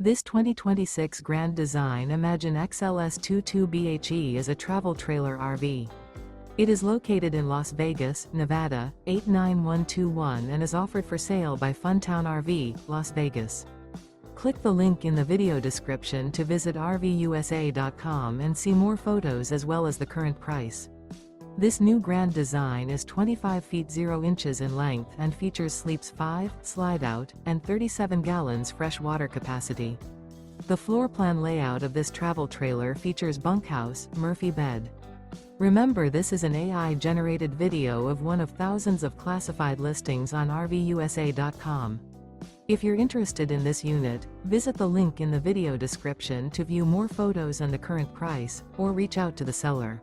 This 2026 Grand Design Imagine XLS 22BHE is a travel trailer RV. It is located in Las Vegas, Nevada, 89121 and is offered for sale by Funtown RV, Las Vegas. Click the link in the video description to visit RVUSA.com and see more photos as well as the current price. This new Grand Design is 25 feet 0 inches in length and features sleeps 5, slide-out, and 37 gallons fresh water capacity. The floor plan layout of this travel trailer features bunkhouse, Murphy bed. Remember, this is an AI-generated video of one of thousands of classified listings on RVUSA.com. If you're interested in this unit, visit the link in the video description to view more photos and the current price, or reach out to the seller.